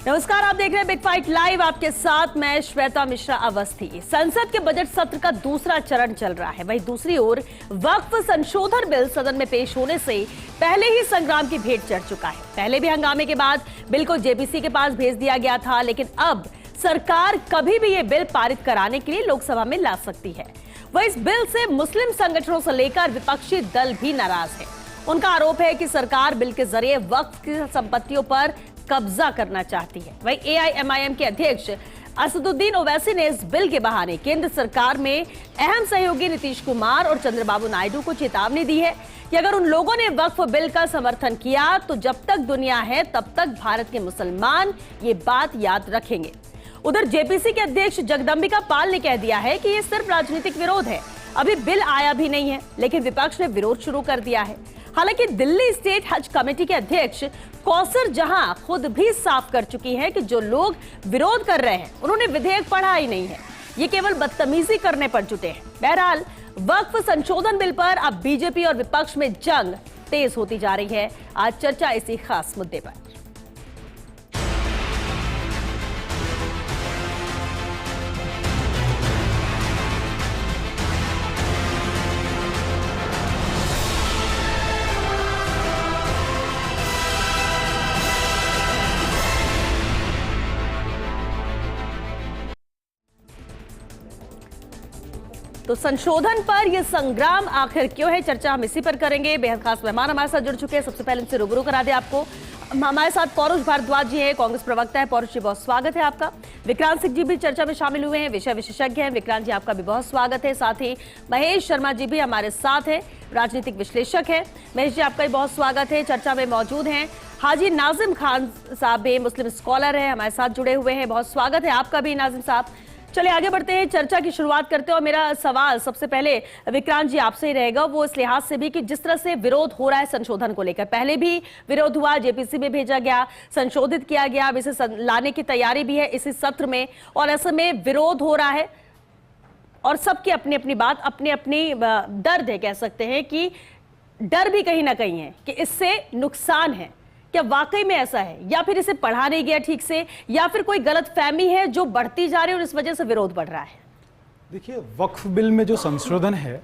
नमस्कार, आप देख रहे हैं बिग फाइट लाइव। आपके साथ मैं श्वेता मिश्रा अवस्थी। संसद के बजट सत्र का दूसरा चरण चल रहा है। वहीं दूसरी ओर वक्फ संशोधन बिल सदन में पेश होने से पहले ही संग्राम की भेंट चढ़ चुका है। पहले भी हंगामे के बाद बिल को जेपीसी के पास भेज दिया गया था, लेकिन अब सरकार कभी भी ये बिल पारित कराने के लिए लोकसभा में ला सकती है। वह इस बिल से मुस्लिम संगठनों से लेकर विपक्षी दल भी नाराज है। उनका आरोप है कि सरकार बिल के जरिए वक्फ की संपत्तियों पर कब्जा करना चाहती है। वहीं एआईएमआईएम के अध्यक्ष असदुद्दीन ओवैसी ने इस बिल के बहाने केंद्र सरकार में अहम सहयोगी नीतीश कुमार और चंद्रबाबू नायडू को चेतावनी दी है कि अगर उन लोगों ने वक्फ बिल का समर्थन किया तो जब तक दुनिया है तब तक भारत के मुसलमान ये बात याद रखेंगे। उधर जेपीसी के अध्यक्ष जगदंबिका पाल ने कह दिया है कि ये सिर्फ राजनीतिक विरोध है। अभी बिल आया भी नहीं है, लेकिन विपक्ष ने विरोध शुरू कर दिया है। हालांकि दिल्ली स्टेट हज कमेटी के अध्यक्ष कौसर जहां खुद भी साफ कर चुकी है कि जो लोग विरोध कर रहे हैं उन्होंने विधेयक पढ़ा ही नहीं है, ये केवल बदतमीजी करने पर जुटे हैं। बहरहाल वक्फ संशोधन बिल पर अब बीजेपी और विपक्ष में जंग तेज होती जा रही है। आज चर्चा इसी खास मुद्दे पर। तो संशोधन पर यह संग्राम आखिर क्यों है, चर्चा हम इसी पर करेंगे। बेहद खास मेहमान हमारे साथ जुड़ चुके हैं। सबसे पहले इनसे रूबरू करा दे आपको। हमारे साथ पौरुष भारद्वाज जी हैं, कांग्रेस प्रवक्ता है। पौरुष जी, बहुत स्वागत है आपका। विक्रांत सिंह जी भी चर्चा में शामिल हुए हैं, विषय विशेषज्ञ हैं। विक्रांत जी, आपका भी बहुत स्वागत है। साथ ही महेश शर्मा जी भी हमारे साथ हैं, राजनीतिक विश्लेषक है। महेश जी, आपका भी बहुत स्वागत है, चर्चा में मौजूद हैं। हाजी नाजिम खान साहब भी मुस्लिम स्कॉलर है, हमारे साथ जुड़े हुए हैं। बहुत स्वागत है आपका भी नाजिम साहब। चलिए आगे बढ़ते हैं, चर्चा की शुरुआत करते हैं। और मेरा सवाल सबसे पहले विक्रांत जी आपसे ही रहेगा, वो इस लिहाज से भी कि जिस तरह से विरोध हो रहा है संशोधन को लेकर, पहले भी विरोध हुआ, जेपीसी में भेजा गया, संशोधित किया गया, अब इसे लाने की तैयारी भी है इसी सत्र में, और ऐसे में विरोध हो रहा है और सबकी अपनी अपनी बात, अपनी अपनी दर्द है, कह सकते हैं कि डर भी कहीं ना कहीं है कि इससे नुकसान है। क्या वाकई में ऐसा है, या फिर इसे पढ़ा नहीं गया ठीक से, या फिर कोई गलत फहमी है जो बढ़ती जा रही है और इस वजह से विरोध बढ़ रहा है? देखिए, वक्फ बिल में जो संशोधन है,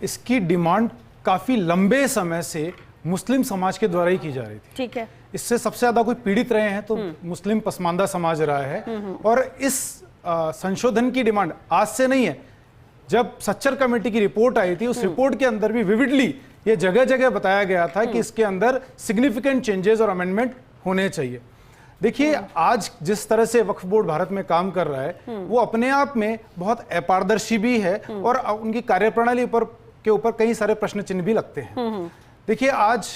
इसकी डिमांड काफी लंबे समय से मुस्लिम समाज के द्वारा ही की जा रही थी। ठीक है। इससे सबसे ज्यादा कोई पीड़ित रहे हैं तो मुस्लिम पसमानदा समाज रहा है। और इस संशोधन की डिमांड आज से नहीं है। जब सच्चर कमेटी की रिपोर्ट आई थी, उस रिपोर्ट के अंदर भी विविडली ये जगह जगह बताया गया था कि इसके अंदर सिग्निफिकेंट चेंजेस और अमेंडमेंट होने चाहिए। देखिए, आज जिस तरह से वक्फ बोर्ड भारत में काम कर रहा है, वो अपने आप में बहुत अपारदर्शी भी है और उनकी कार्यप्रणाली के ऊपर कई सारे प्रश्न चिन्ह भी लगते हैं। देखिए, आज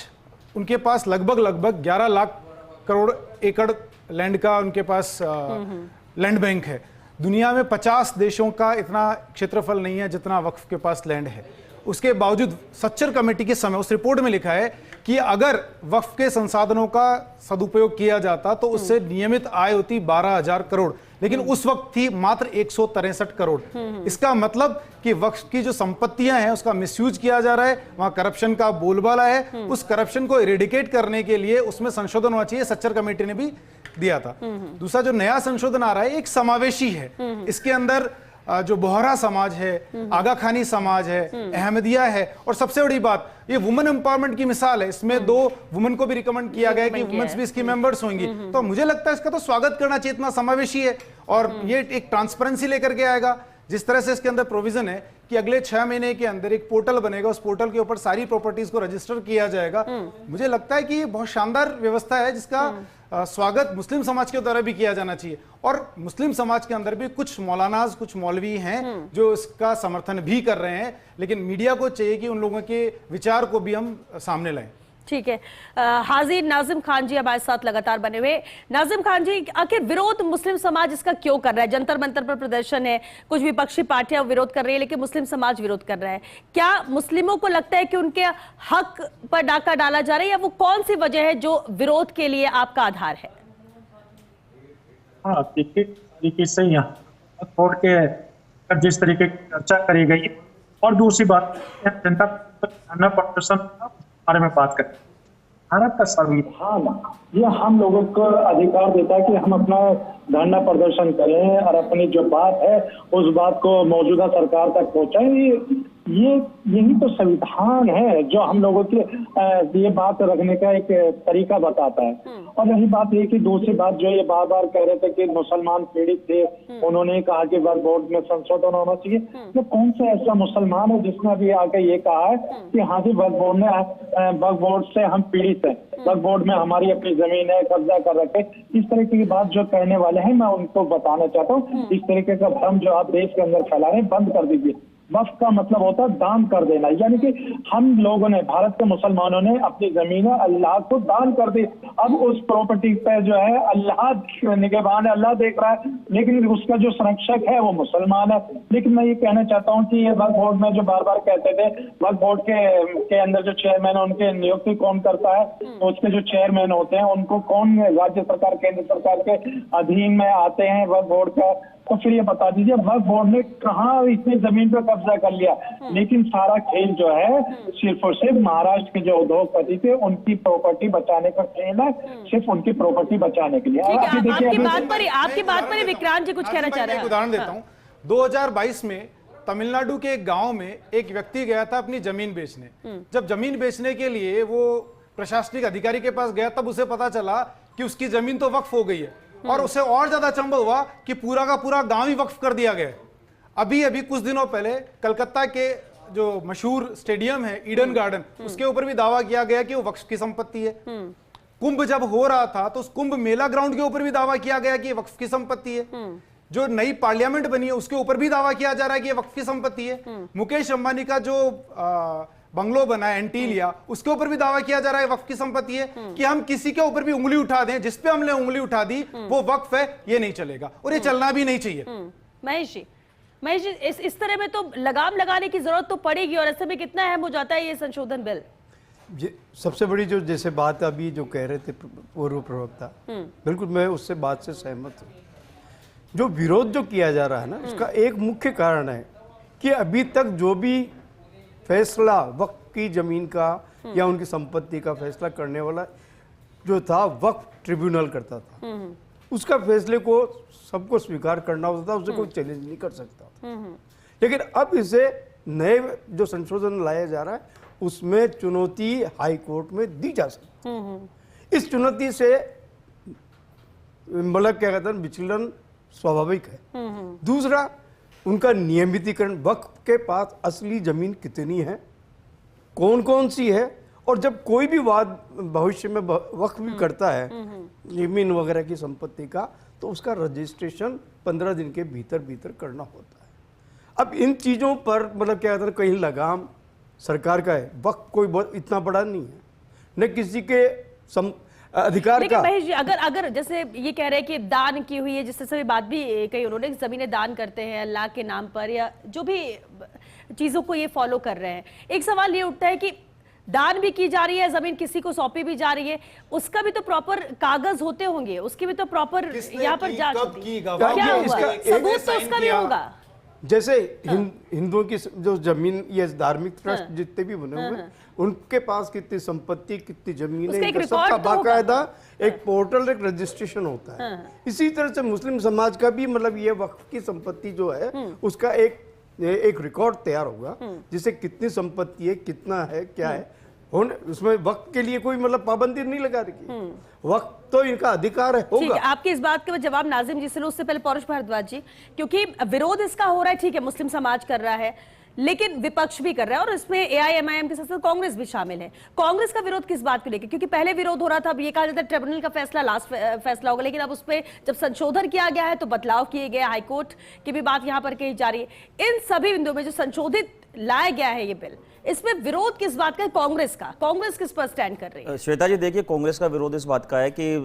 उनके पास लगभग 11 लाख करोड़ एकड़ लैंड का उनके पास लैंड बैंक है। दुनिया में 50 देशों का इतना क्षेत्रफल नहीं है जितना वक्फ के पास लैंड है। उसके बावजूद सच्चर कमेटी के समय उस रिपोर्ट में लिखा है कि अगर वक्फ के संसाधनों का सदुपयोग किया जाता तो उससे नियमित आय होती 12,000 करोड़, लेकिन उस वक्त थी मात्र 163 करोड़। इसका मतलब कि वक्फ की जो संपत्तियां हैं उसका मिसयूज किया जा रहा है, वहां करप्शन का बोलबाला है। उस करप्शन को इरेडिकेट करने के लिए उसमें संशोधन होना चाहिए, सच्चर कमेटी ने भी दिया था। दूसरा जो नया संशोधन आ रहा है, एक समावेशी है। इसके अंदर जो बोहरा समाज है, आगा खानी समाज है, अहमदिया है, और सबसे बड़ी बात ये वुमेन एम्पावरमेंट की मिसाल है। इसमें 2 वुमेन को भी रिकमेंड किया गया कि वुमेन्स भी इसकी मेंबर्स होंगी। तो मुझे लगता है इसका तो स्वागत करना चाहिए, इतना समावेशी है और ये एक ट्रांसपेरेंसी लेकर के आएगा। जिस तरह से इसके अंदर प्रोविजन है कि अगले 6 महीने के अंदर एक पोर्टल बनेगा, उस पोर्टल के ऊपर सारी प्रॉपर्टीज को रजिस्टर किया जाएगा। मुझे लगता है कि ये बहुत शानदार व्यवस्था है जिसका स्वागत मुस्लिम समाज के द्वारा भी किया जाना चाहिए। और मुस्लिम समाज के अंदर भी कुछ मौलानाज, कुछ मौलवी हैं जो इसका समर्थन भी कर रहे हैं, लेकिन मीडिया को चाहिए कि उन लोगों के विचार को भी हम सामने लाएं। ठीक है। हाजी नाजिम खान जी हमारे साथ लगातार बने हुए। नाजिम खान जी, आखिर विरोध मुस्लिम समाज इसका क्यों कर रहा है? जंतर मंतर पर प्रदर्शन है, कुछ विपक्षी पार्टियां विरोध कर रही है, लेकिन मुस्लिम समाज विरोध कर रहा है। क्या मुस्लिमों को लगता है कि उनके हक पर डाका डाला जा रहा है, या वो कौन सी वजह है जो विरोध के लिए आपका आधार है? हाँ, देखिए सही है। कोर्ट के जिस तरीके की चर्चा करी गई, और दूसरी बात जनता प्रदर्शन बारे में बात करें। भारत का संविधान ये हम लोगों को अधिकार देता है कि हम अपना धरना प्रदर्शन करें और अपनी जो बात है उस बात को मौजूदा सरकार तक पहुंचाएं। ये यही तो संविधान है जो हम लोगों की ये बात रखने का एक तरीका बताता है। और यही बात ये कि दूसरी बात जो ये बार बार कह रहे थे कि मुसलमान पीड़ित थे, उन्होंने कहा कि वक्फ बोर्ड में संशोधन होना चाहिए। तो कौन सा ऐसा मुसलमान है जिसने अभी आके ये कहा है कि हाँ जी वक्फ बोर्ड से हम पीड़ित हैं, वक्फ बोर्ड में हमारी अपनी जमीन है, कब्जा कर रखे। इस तरीके की बात जो कहने वाले हैं मैं उनको बताना चाहता हूँ, इस तरीके का भ्रम जो आप देश के अंदर फैला रहे हैं बंद कर दीजिए। वक्फ का मतलब होता है दान कर देना, यानी कि हम लोगों ने, भारत के मुसलमानों ने अपनी जमीन अल्लाह को दान कर दी। अब उस प्रॉपर्टी पे जो है अल्लाह निगहबान है, अल्लाह देख रहा है, लेकिन उसका जो संरक्षक है वो मुसलमान है। लेकिन मैं ये कहना चाहता हूँ कि ये वक्फ बोर्ड में जो बार बार कहते थे वक्फ बोर्ड के अंदर जो चेयरमैन है उनके नियुक्ति कौन करता है, तो उसके जो चेयरमैन होते हैं उनको कौन राज्य सरकार केंद्र सरकार के अधीन में आते हैं वक्फ बोर्ड का। तो फिर ये बता दीजिए वक्फ बोर्ड ने कहाँ इतनी जमीन पर कब्जा कर लिया। लेकिन सारा खेल जो है सिर्फ और सिर्फ महाराष्ट्र के जो उद्योगपति थे उनकी प्रॉपर्टी बचाने का खेल है, सिर्फ उनकी प्रॉपर्टी बचाने के लिए। आपकी बात पर विक्रांत जी कुछ कहना चाह रहे हैं। उदाहरण देता हूँ, 2022 में तमिलनाडु के एक गांव में एक व्यक्ति गया था अपनी जमीन बेचने। जब जमीन बेचने के लिए वो प्रशासनिक अधिकारी के पास गया तब उसे पता चला कि उसकी जमीन तो वक्फ हो गई है, और उसे और ज्यादा अचंभा हुआ कि पूरा का पूरा गांव ही वक्फ कर दिया गया। अभी कुछ दिनों पहले कलकत्ता के जो मशहूर स्टेडियम है ईडन गार्डन, उसके ऊपर भी दावा किया गया कि वो वक्फ की संपत्ति है। कुंभ जब हो रहा था तो उस कुंभ मेला ग्राउंड के ऊपर भी दावा किया गया कि ये वक्फ की संपत्ति है। जो नई पार्लियामेंट बनी है उसके ऊपर भी दावा किया जा रहा है कि ये वक्फ की संपत्ति है। मुकेश अंबानी का जो बंगलो बना है एंटीलिया, उसके ऊपर भी दावा किया जा रहा है वक्फ की संपत्ति है। कि हम किसी के ऊपर भी उंगली उठा दें, जिस पे हमने उंगली उठा दी वो वक्फ है, ये नहीं चलेगा और ये चलना भी नहीं चाहिए। महेश जी इस तरह में तो लगाम लगाने की जरूरत तो पड़ेगी, और ऐसे में कितना अहम हो जाता है ये संशोधन बिल। सबसे बड़ी जो जैसे बात अभी जो कह रहे थे पूर्व प्रवक्ता, बिल्कुल मैं उससे बात से सहमत हूँ। जो विरोध जो किया जा रहा है ना, उसका एक मुख्य कारण है कि अभी तक जो भी फैसला वक्फ की जमीन का या उनकी संपत्ति का फैसला करने वाला जो था वक्फ ट्रिब्यूनल करता था, उसका फैसले को सबको स्वीकार करना होता था, उसे कोई चैलेंज नहीं कर सकता था। लेकिन अब इसे नए जो संशोधन लाया जा रहा है उसमें चुनौती हाई कोर्ट में दी जा सकती है। इस चुनौती से मतलब क्या कहते हैं विचलन स्वाभाविक है। दूसरा उनका नियमितीकरण, वक्फ के पास असली जमीन कितनी है, कौन कौन सी है, और जब कोई भी वाद भविष्य में वक्फ भी करता है जमीन वगैरह की संपत्ति का, तो उसका रजिस्ट्रेशन 15 दिन के भीतर करना होता है। अब इन चीज़ों पर मतलब क्या कहते हैं कहीं लगाम सरकार का है। वक्फ कोई बहुत इतना बड़ा नहीं है, न किसी के अधिकार लेकिन का। महेश जी अगर जैसे ये कह रहे हैं कि दान की हुई है, जिससे सभी बात भी कही उन्होंने, जमीनें दान करते हैं अल्लाह के नाम पर या जो भी चीजों को ये फॉलो कर रहे हैं, एक सवाल ये उठता है कि दान भी की जा रही है, जमीन किसी को सौंपी भी जा रही है, उसका भी तो प्रॉपर कागज होते होंगे, उसकी भी तो प्रॉपर यहाँ पर जांच होती है। क्या होगा, सबूत तो उसका भी होगा। जैसे हिंदुओं की जो जमीन या धार्मिक ट्रस्ट जितने भी बने हुए उनके पास कितनी संपत्ति, कितनी जमीन है, सबका बाकायदा एक पोर्टल, एक रजिस्ट्रेशन होता है। इसी तरह से मुस्लिम समाज का भी मतलब ये वक्फ की संपत्ति जो है उसका एक रिकॉर्ड तैयार होगा, जिसे कितनी संपत्ति है, कितना है, क्या है। उसमें वक्त के लिए कोई मतलब पाबंदी नहीं लगा रखी, वक्त तो इनका अधिकार है, होगा। आपकी इस बात का जवाब नाजिम जी से लो, उससे पहले पौरुष भारद्वाज जी, क्योंकि विरोध इसका हो रहा है, ठीक है मुस्लिम समाज कर रहा है, लेकिन विपक्ष भी कर रहा है और इसमें एआईएमआईएम के साथ साथ कांग्रेस भी शामिल है। कांग्रेस का विरोध किस बात को लेकर? क्योंकि पहले विरोध हो रहा था, अब ये कहा जाता है ट्रिब्यूनल का फैसला लास्ट फैसला होगा, लेकिन अब उस पर जब संशोधन किया गया है तो बदलाव किए गए, हाईकोर्ट की भी बात यहाँ पर कही जा रही है। इन सभी बिंदुओं में जो संशोधित लाया गया है ये बिल, इसमें विरोध किस बात का है? कांग्रेस किस पर स्टैंड कर रही है? श्वेता जी देखिए, कांग्रेस का विरोध इस बात का है कि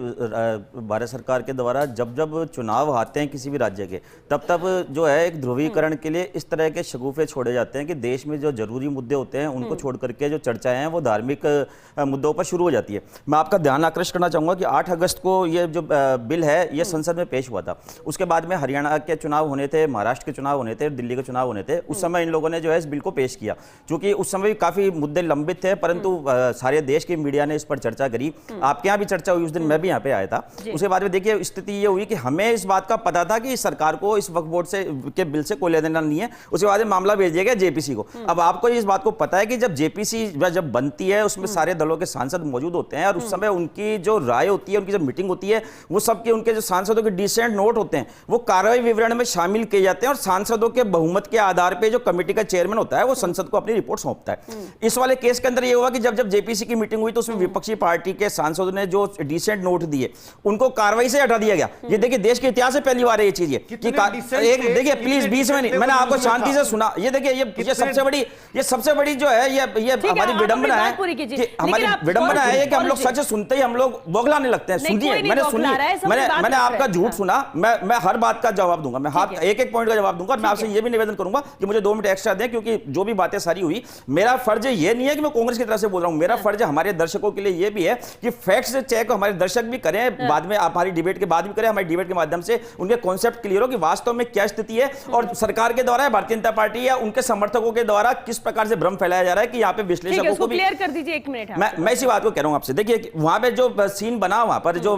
भारत सरकार के द्वारा जब जब चुनाव आते हैं किसी भी राज्य के, तब जो है एक ध्रुवीकरण के लिए इस तरह के शगुफे छोड़े जाते हैं कि देश में जो जरूरी मुद्दे होते हैं उनको छोड़ करके जो चर्चाएं हैं वो धार्मिक मुद्दों पर शुरू हो जाती है। मैं आपका ध्यान आकृष्ट करना चाहूंगा कि 8 अगस्त को ये जो बिल है ये संसद में पेश हुआ था। उसके बाद में हरियाणा के चुनाव होने थे, महाराष्ट्र के चुनाव होने थे, दिल्ली के चुनाव होने थे। उस समय इन लोगों ने जो है इस बिल को पेश किया, क्योंकि उस उस समय भी काफी मुद्दे लंबित थे, परंतु सारे देश के मीडिया ने इस पर चर्चा करी। आपके यहाँ भी चर्चा हुई, उस दिन मैं भी यहाँ पे आया था। उसके बाद में देखिए स्थिति ये हुई कि हमें इस बात का पता था कि सरकार को इस वक्फ बोर्ड से के बिल से कोई लेना देना नहीं है। उसके बाद में मामला भेज दिया गया जेपीसी को। अब आपको इस बात को पता है कि जब जेपीसी जब बनती है उसमें सारे दलों के सांसद मौजूद होते हैं और उस समय उनकी जो राय होती है, उनकी जब मीटिंग होती है, वो सबके उनके जो सांसदों के डिसेंट नोट होते हैं वो कार्रवाई विवरण में शामिल किए जाते हैं और सांसदों के बहुमत के आधार पर जो कमेटी का चेयरमैन होता है वो संसद को अपनी रिपोर्ट सौंपता है। इस वाले केस के अंदर ये हुआ कि जब जेपीसी की मीटिंग हुई तो उसमें विपक्षी पार्टी के सांसदों ने जो डिसेंट नोट दिए उनको कार्रवाई से हटा दिया गया। ये देखिए देश के इतिहास में पहली बार है ये चीज कि एक देखिए प्लीज बीच में नहीं, मैंने आपको शांति से सुना। ये देखिए ये सबसे बड़ी जो है ये हमारी विडंबना है कि हमारी विडंबना है कि हम लोग सच सुनते ही हम लोग बौखलाने लगते हैं। सुनिए, मैंने आपका झूठ सुना, मैं हर बात का जवाब दूंगा, मैं एक पॉइंट का जवाब दूंगा। मैं आपसे ये भी निवेदन करूंगा कि मुझे 2 मिनट एक्स्ट्रा दें, क्योंकि जो भी बातें सारी हुई, मेरा फर्ज ये नहीं है कि मैं कांग्रेस की तरफ से बोल रहा हूं। मेरा फर्ज हमारे दर्शकों के लिए ये भी है कि फैक्ट्स चेक हमारे दर्शक भी करें, बाद में हमारी डिबेट के बाद भी करें, हमारी डिबेट के माध्यम से उनके कॉन्सेप्ट क्लियर हो कि वास्तव में क्या स्थिति है और सरकार के द्वारा भारतीय जनता पार्टी या उनके समर्थकों के द्वारा किस प्रकार से भ्रम फैलाया जा रहा है कि यहाँ पे विश्लेषकों को भी क्लियर कर दीजिए। 1 मिनट मैं इसी बात को कह रहा हूं आपसे। देखिए वहां पे जो सीन बना, वहां पर जो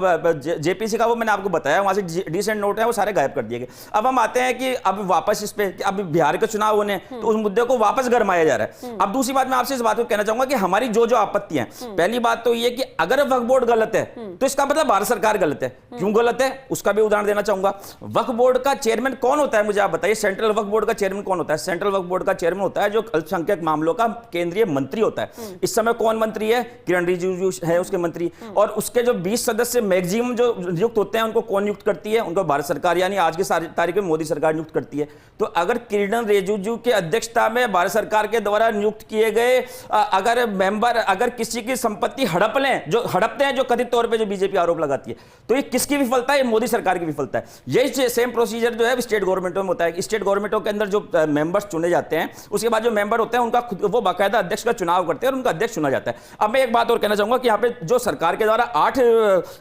जेपीसी का वो मैंने आपको बताया, वहां से डिसेंट नोट है वो सारे गायब कर दिए गए। अब हम आते हैं कि अब वापस इस पे अब बिहार के चुनाव होने तो उस मुद्दे को वापस गरमाया जा रहा है। अब दूसरी बात मैं आपसे इस बात को कहना चाहूंगा कि हमारी जो आपत्तियां हैं, पहली बात तो ये कि अगर वक्फ बोर्ड गलत है तो इसका मतलब भारत सरकार गलत है। क्यों गलत है उसका भी उदाहरण देना चाहूंगा। वक्फ बोर्ड का चेयरमैन कौन होता है मुझे आप बताइए। सेंट्रल वक्फ बोर्ड का चेयरमैन कौन होता है? सेंट्रल वक्फ बोर्ड का चेयरमैन होता है जो अल्पसंख्यक मामलों का केंद्रीय मंत्री होता है। इस समय कौन मंत्री है? किरण रिजिजू है उसके मंत्री। और उसके जो 20 सदस्य मैक्सिमम जो नियुक्त होते हैं उनको कौन नियुक्त करती है? उनको भारत सरकार, यानी आज की तारीख में मोदी सरकार नियुक्त करती है। तो अगर किरण रिजिजू की अध्यक्षता में भारत सरकार के द्वारा नियुक्त किए गए अगर मेंबर अगर किसी की संपत्ति हड़पते हैं जो कथित तौर पे जो बीजेपी आरोप लगाती है, तो ये किसकी विफलता है? ये मोदी सरकार की विफलता है। यही सेम प्रोसीजर जो है स्टेट गवर्नमेंटों में होता है। स्टेट गवर्नमेंटों के अंदर जो मेंबर्स चुने जाते हैं, उसके बाद जो मेंबर होते हैं उनका वो बाकायदा अध्यक्ष का चुनाव करते हैं और उनका अध्यक्ष चुना जाता है। अब मैं एक बात और कहना चाहूंगा कि यहाँ पे जो सरकार के द्वारा 8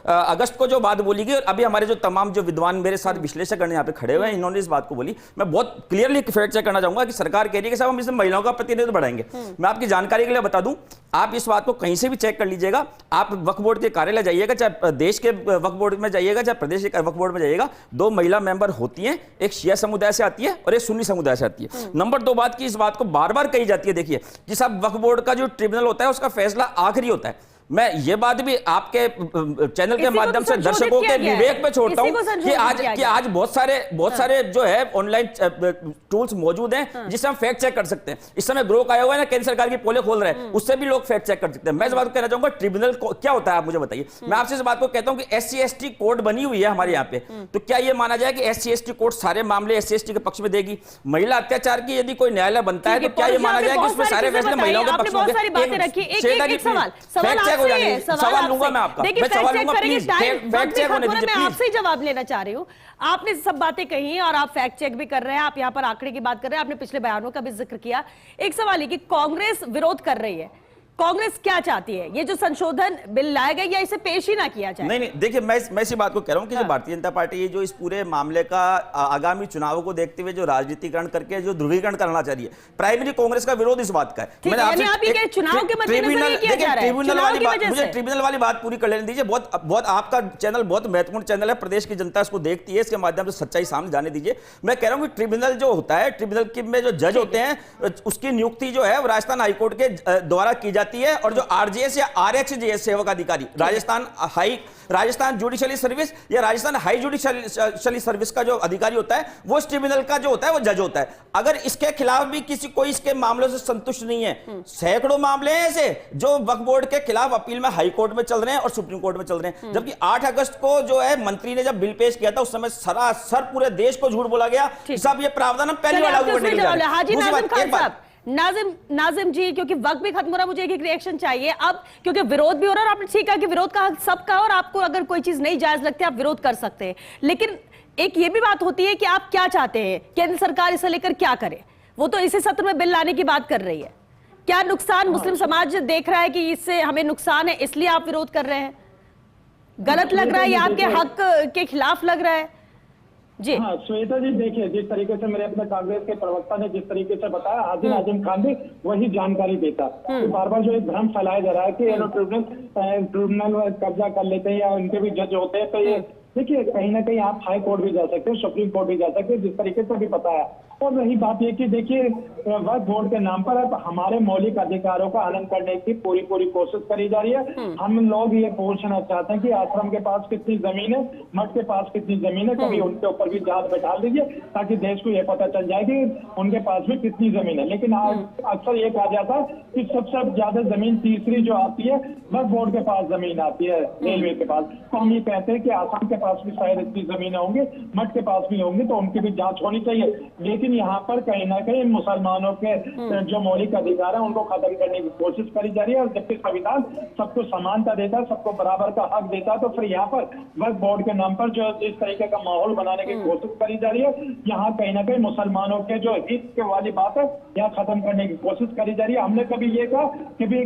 अगस्त को जो बात बोली गई, और अभी हमारे जो तमाम जो विद्वान मेरे साथ विश्लेषक करने यहाँ पे खड़े हुए हैं, इन्होंने इस बात को बोली, मैं बहुत क्लियरली फैक्ट चेक करना चाहूंगा कि सरकार कह रही है कि साहब हम इसमें महिलाओं का प्रतिनिधित्व बढ़ाएंगे। मैं आपकी जानकारी के लिए बता दूं, आप इस बात को कहीं से भी चेक कर लीजिएगा। आप वक्फ बोर्ड के कार्यालय जाइएगा, चाहे देश के वक्फ बोर्ड में जाइएगा, चाहे प्रदेश के वक्फ बोर्ड में जाइएगा, 2 महिला मेंबर होती हैं। एक शिया समुदाय से आती है और एक सुन्नी समुदाय से आती है। नंबर 2 बात की इस बात को बार बार कही जाती है, देखिए कि साहब वक्फ बोर्ड का जो ट्रिब्यूनल होता है उसका फैसला आखिरी होता है। मैं ये बात भी आपके चैनल के माध्यम से दर्शकों के विवेक पे छोड़ता हूं कि आज बहुत सारे जो है ऑनलाइन टूल्स मौजूद हैं जिससे हम फैक्ट चेक कर सकते हैं। इस समय ग्रोक आया हुआ है ना, केंद्र सरकार की पोले खोल रहे हैं, उससे भी लोग फैक्ट चेक कर सकते हैं। मैं इस बात को कहना चाहूंगा ट्रिब्यूनल क्या होता है आप मुझे बताइए। मैं आपसे इस बात को कहता हूं कि SC/ST कोड बनी हुई है हमारे यहाँ पे, तो क्या ये माना जाए कि SC/ST कोड सारे मामले SC/ST के पक्ष में देगी? महिला अत्याचार की यदि कोई न्यायालय बनता है तो क्या ये माना जाए कि उसमें सारे फैसले महिलाओं के पक्ष में? फैक्ट चेक हो जाएगी। सवाल लूंगा मैं आपका, मैं सवाल लूंगा प्लीज, फैक्ट चेक होने दीजिए। मैं आपसे ही जवाब लेना चाह रही हूं। आपने सब बातें कही और आप फैक्ट चेक भी कर रहे हैं, आप यहां पर आंकड़े की बात कर रहे हैं, आपने पिछले बयानों का भी जिक्र किया। एक सवाल है कि कांग्रेस विरोध कर रही है, कांग्रेस क्या चाहती है? ये जो संशोधन बिल लाया गया या इसे पेश ही ना किया जाए? नहीं, देखिए मैं इसी बात को कह रहा हूं कि जो भारतीय जनता पार्टी ये जो इस पूरे मामले का आगामी चुनावों को देखते हुए जो राजनीतिकरण करके जो ध्रुवीकरण करना चाह रही है, प्राइमरी कांग्रेस का विरोध इस बात का है। मुझे ट्रिब्यूनल वाली बात पूरी कर लेने दीजिए। बहुत आपका चैनल बहुत महत्वपूर्ण चैनल है, प्रदेश की जनता इसको देखती है, इसके माध्यम से सच्चाई सामने जाने दीजिए। मैं कह रहा हूं कि ट्रिब्यूनल जो होता है, ट्रिब्यूनल में जो जज होते हैं उसकी नियुक्ति जो है राजस्थान हाईकोर्ट के द्वारा की जाती है, और जो RJS या RHJS सेवक अधिकारी राजस्थान जुडिशियली सर्विस या राजस्थान हाई जुडिशियली सर्विस का जो अधिकारी होता है वो इस ट्रिब्यूनल का जो होता है वो जज होता है। अगर इसके खिलाफ भी कोई इसके मामलों से संतुष्ट नहीं है, सैकड़ों मामले हैं ऐसे जो वक्फ बोर्ड के खिलाफ अपील में हाई कोर्ट में चल रहे हैं और सुप्रीम कोर्ट में चल रहे हैं। जबकि 8 अगस्त को जो है मंत्री ने जब बिल पेश किया था उस समय सरासर पूरे देश को झूठ बोला गया कि साहब ये प्रावधान हम पहली बार लागू करने के लिए। नाजिम जी, क्योंकि वक्त भी खत्म हो रहा है, मुझे एक रिएक्शन चाहिए अब, क्योंकि विरोध भी हो रहा है और आपने ठीक कहा कि विरोध का हक सबका, और आपको अगर कोई चीज नहीं जायज लगती आप विरोध कर सकते हैं, लेकिन एक ये भी बात होती है कि आप क्या चाहते हैं, केंद्र सरकार इसे लेकर क्या करे? वो तो इसी सत्र में बिल लाने की बात कर रही है। क्या नुकसान मुस्लिम समाज देख रहा है कि इससे हमें नुकसान है इसलिए आप विरोध कर रहे हैं? गलत लग रहा है या आपके हक के खिलाफ लग रहा है? जी। हाँ श्वेता जी, देखिए जिस तरीके से मेरे अपने कांग्रेस के प्रवक्ता ने जिस तरीके से बताया, हाजिर आजम खान भी वही जानकारी देता। तो बार बार जो एक भ्रम फैलाया जा रहा है कि ट्रिब्यूनल कब्जा कर लेते हैं या उनके भी जज होते हैं, तो ये देखिए कहीं ना कहीं आप हाई कोर्ट भी जा सकते हो, सुप्रीम कोर्ट भी जा सकते हो, जिस तरीके से भी बताया। और रही बात ये कि देखिए वक्फ बोर्ड के नाम पर अब हमारे मौलिक अधिकारों का हनन करने की पूरी कोशिश करी जा रही है। हम लोग ये पूछना चाहते हैं कि आश्रम के पास कितनी जमीन है, मठ के पास कितनी जमीन है, कभी उनके ऊपर भी जांच बैठा दीजिए ताकि देश को ये पता चल जाए कि उनके पास भी कितनी जमीन है। लेकिन अक्सर ये कहा जाता है कि सबसे ज्यादा जमीन तीसरी जो आती है वक्फ बोर्ड के पास जमीन आती है, रेलवे के पास। तो हम ये कहते हैं कि आसाम के पास भी शायद इतनी जमीन होंगी, मठ के पास भी होंगी, तो उनकी भी जांच होनी चाहिए। लेकिन यहाँ पर कहीं ना कहीं मुसलमानों के जो मौलिक अधिकार है उनको खत्म करने की कोशिश करी जा रही है। और जबकि संविधान सबको समानता देता है, सबको बराबर का हक देता है, तो फिर यहाँ पर वक्फ बोर्ड के नाम पर जो इस तरीके का माहौल बनाने की कोशिश करी जा रही है, यहाँ कहीं ना कहीं मुसलमानों के जो हित के वाली बात है यहाँ खत्म करने की कोशिश करी जा रही है। हमने कभी ये कहा कि भी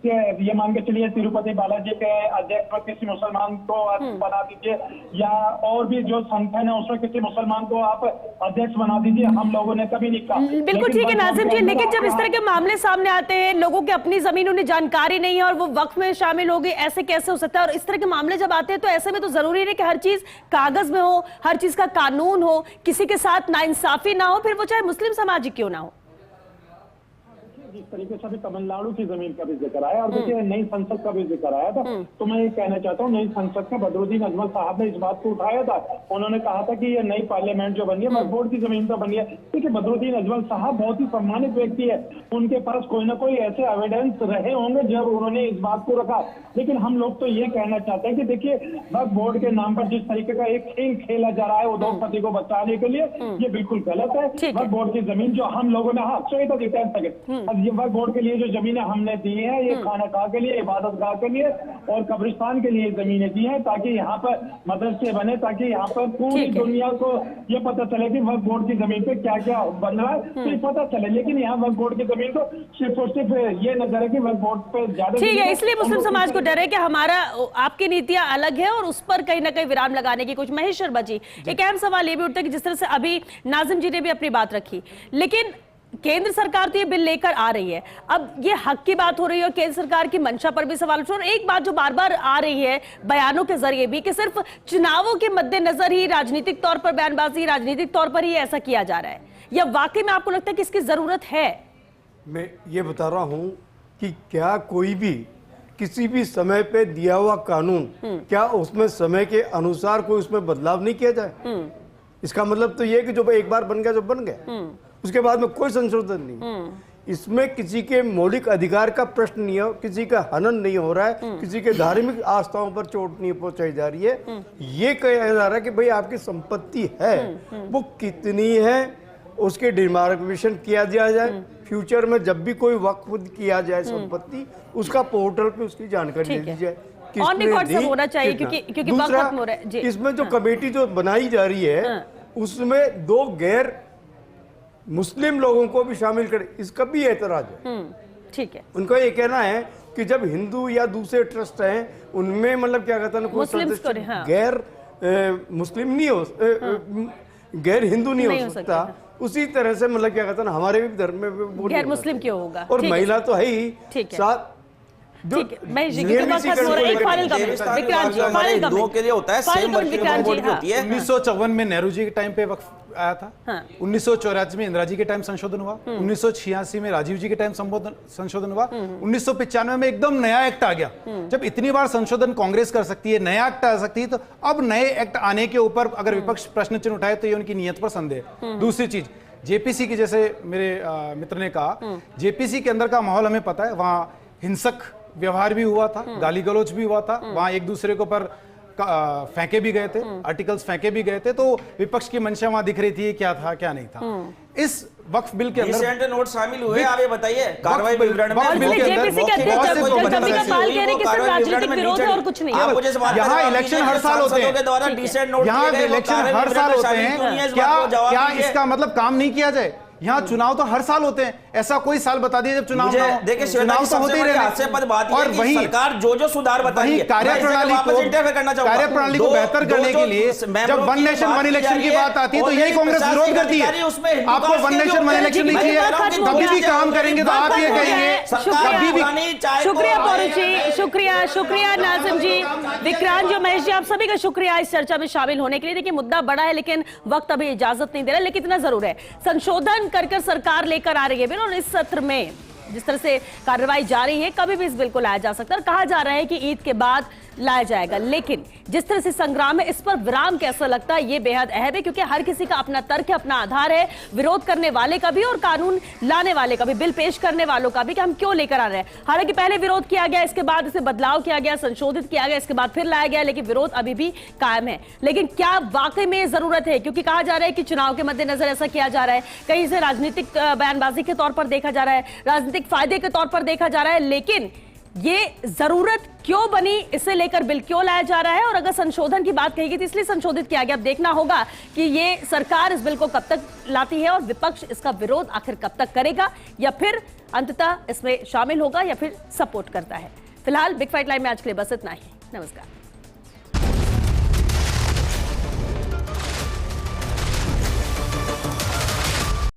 ये मान के चलिए तिरुपति बालाजी के अध्यक्ष पर किसी मुसलमान को बना दीजिए, या और भी जो संगठन है उसमें किसी मुसलमान को आप अध्यक्ष बना दीजिए, हम लोगों ने कभी नहीं कहा। बिल्कुल ठीक है नाजिम जी, लेकिन जब इस तरह के मामले सामने आते हैं, लोगों की अपनी जमीन उन्हें जानकारी नहीं है और वो वक्फ में शामिल हो गए, ऐसे कैसे हो सकता है? और इस तरह के मामले जब आते हैं तो ऐसे में तो जरूरी नहीं कि हर चीज कागज में हो, हर चीज का कानून हो, किसी के साथ नाइंसाफी ना हो, फिर वो चाहे मुस्लिम समाज ही क्यों ना हो। जिस तरीके से अभी तमिलनाडु की जमीन का भी जिक्र आया और देखिए नई संसद का भी जिक्र आया था, तो मैं ये कहना चाहता हूँ नई संसद का बदरुद्दीन अजमल साहब ने इस बात को उठाया था। उन्होंने कहा था कि ये नई पार्लियामेंट जो बनी है वक्फ बोर्ड की जमीन पर बनी है। देखिए बदरुद्दीन अजमल साहब बहुत ही सम्मानित व्यक्ति है, उनके पास कोई ना कोई ऐसे एविडेंस रहे होंगे जब उन्होंने इस बात को रखा। लेकिन हम लोग तो ये कहना चाहते हैं कि देखिए वक्फ बोर्ड के नाम पर जिस तरीके का एक खेल खेला जा रहा है उद्योगपति को बचाने के लिए, ये बिल्कुल गलत है। वक्फ बोर्ड की जमीन जो हम लोगों ने, हाँ ये वक्फ बोर्ड के लिए जो जमीनें हमने दी है, ये खानागाह के लिए, इबादत गाह के लिए और कब्रिस्तान के लिए जमीनें दी हैं, ताकि यहाँ पर मदरसे बने, ताकि यहाँ पर पूरी दुनिया को ये पता चले कि वक्फ बोर्ड की जमीन पे क्या क्या बन रहा है, तो ये पता चले। लेकिन यहाँ वक्फ बोर्ड की जमीन को सिर्फ और सिर्फ ये नजर है कि वक्फ बोर्ड पे ज्यादा, ठीक है, इसलिए मुस्लिम समाज को डर है कि हमारा आपकी नीतियां अलग है और उस पर कहीं ना कहीं विराम लगाने की कुछ। महेश शर्मा जी, एक अहम सवाल ये भी उठता है कि जिस तरह से अभी नाजिम जी ने भी अपनी बात रखी, लेकिन केंद्र सरकार तो ये बिल लेकर आ रही है, अब ये हक की बात हो रही है और केंद्र सरकार की मंशा पर भी सवाल उठ रहा है। और एक बात जो बार बार आ रही है बयानों के जरिए भी कि सिर्फ चुनावों के मद्देनजर ही राजनीतिक तौर पर बयानबाजी, राजनीतिक तौर पर ही ऐसा किया जा रहा है, या वाकई में आपको लगता है कि इसकी जरूरत है? मैं ये बता रहा हूं कि क्या कोई भी किसी भी समय पे दिया हुआ कानून, क्या उसमें समय के अनुसार कोई उसमें बदलाव नहीं किया जाए? इसका मतलब तो ये है कि जो एक बार बन गया जो बन गया, उसके बाद में कोई संशोधन नहीं। इसमें किसी के मौलिक अधिकार का प्रश्न नहीं है, किसी का हनन नहीं हो रहा है, किसी के धार्मिक आस्थाओं पर चोट नहीं पहुंचाई जा रही है। ये कहा जा रहा है कि भाई आपकी संपत्ति है वो कितनी है, उसके डिमार्केशन किया जाए। फ्यूचर में जब भी कोई वक्फ किया जाए संपत्ति, उसका पोर्टल पे उसकी जानकारी दे दी जाए। ऑन रिकॉर्ड सब होना चाहिए, क्योंकि वक्त खत्म हो रहा है। इसमें जो कमेटी जो बनाई जा रही है उसमें 2 गैर मुस्लिम लोगों को भी शामिल कर, इसका भी एतराज है। ठीक है, उनका ये कहना है कि जब हिंदू या दूसरे ट्रस्ट हैं उनमें मतलब क्या कहता है हाँ। गैर मुस्लिम नहीं हो, गैर हिंदू नहीं हो सकता, उसी तरह से मतलब क्या कहता है हमारे भी धर्म में गैर मुस्लिम क्यों होगा, और महिला तो है ही। साथ ठीक है, मैं जी के पास खत्म हो रहा है, एक फाइनल का विक्रांत जी, फाइनल का हिंदुओं के लिए होता है सेम वर्किंग बोर्ड होती है। 1954 में नेहरू जी के टाइम पे वक्फ आया था, 1984 में इंदिरा जी के टाइम संशोधन हुआ, 1986 में राजीव जी के टाइम संशोधन हुआ, 1995 में एकदम नया एक्ट आ गया। जब इतनी बार संशोधन कांग्रेस कर सकती है, नया एक्ट आ सकती है, तो अब नए एक्ट आने के ऊपर अगर विपक्ष प्रश्न चिन्ह उठाए तो ये उनकी नीयत पर संदेह। दूसरी चीज, जेपीसी की, जैसे मेरे मित्र ने कहा, जेपीसी के अंदर का माहौल हमें पता है, वहां हिंसक व्यवहार भी हुआ था, गाली गलौज भी हुआ था, वहां एक दूसरे के ऊपर फेंके भी गए थे, आर्टिकल्स फेंके भी गए थे, तो विपक्ष की मंशा वहां दिख रही थी क्या था क्या नहीं था। इस वक्फ बिल के अंदर रिसेंट नोट शामिल हुए, आप ये बताइए कार्रवाई विवरण में जेपीसी के अध्यक्ष जब भी कपाल कह रहे कि सिर्फ राजनीतिक विरोध है और कुछ नहीं। यहाँ इलेक्शन हर साल होते हैं, यहाँ इलेक्शन हर साल होते हैं, क्या इसका मतलब काम नहीं किया जाए? यहाँ चुनाव तो हर साल होते हैं, ऐसा कोई साल बता दिए जब चुनाव ना हो। देखिए चुनाव तो होते ही रहते हास्यास्पद बात ये और है कि वही सरकार जो सुधार बता रही है, कार्यप्रणाली को बेहतर करने के लिए जब वन नेशन वन इलेक्शन की बात आती है तो यही कांग्रेस विरोध करती है। आपको वन नेशन वन इलेक्शन नहीं चाहिए, कभी भी काम करेंगे तो आप ये कहेंगे कभी भी। शुक्रिया पौरू जी, शुक्रिया नाजिम जी, विक्रांत जी, महेश जी, आप सभी का शुक्रिया इस चर्चा में शामिल होने के लिए। देखिए मुद्दा बड़ा है लेकिन वक्त अभी इजाजत नहीं दे रहा, लेकिन इतना जरूर है संशोधन कर सरकार लेकर आ रही है बिल, और इस सत्र में जिस तरह से कार्रवाई जारी है कभी भी इस बिल को लाया जा सकता है। और कहा जा रहा है कि ईद के बाद लाया जाएगा, लेकिन जिस तरह से संग्राम है इस पर विराम कैसा लगता है ये बेहद अहम है, क्योंकि हर किसी का अपना तर्क है, अपना आधार है, विरोध करने वाले का भी और कानून लाने वाले का भी, बिल पेश करने वालों का भी, कि हम क्यों लेकर आ रहे हैं। हालांकि पहले विरोध किया गया, इसके बाद इसे बदलाव किया गया, संशोधित किया गया, इसके बाद फिर लाया गया, लेकिन विरोध अभी भी कायम है। लेकिन क्या वाकई में जरूरत है, क्योंकि कहा जा रहा है कि चुनाव के मद्देनजर ऐसा किया जा रहा है, कहीं से राजनीतिक बयानबाजी के तौर पर देखा जा रहा है, राजनीतिक फायदे के तौर पर देखा जा रहा है, लेकिन ये जरूरत क्यों बनी, इसे लेकर बिल क्यों लाया जा रहा है, और अगर संशोधन की बात कही गई तो इसलिए संशोधित किया गया। अब देखना होगा कि ये सरकार इस बिल को कब तक लाती है और विपक्ष इसका विरोध आखिर कब तक करेगा, या फिर अंततः इसमें शामिल होगा या फिर सपोर्ट करता है। फिलहाल बिग फाइट लाइव में आज के लिए बस इतना ही। नमस्कार।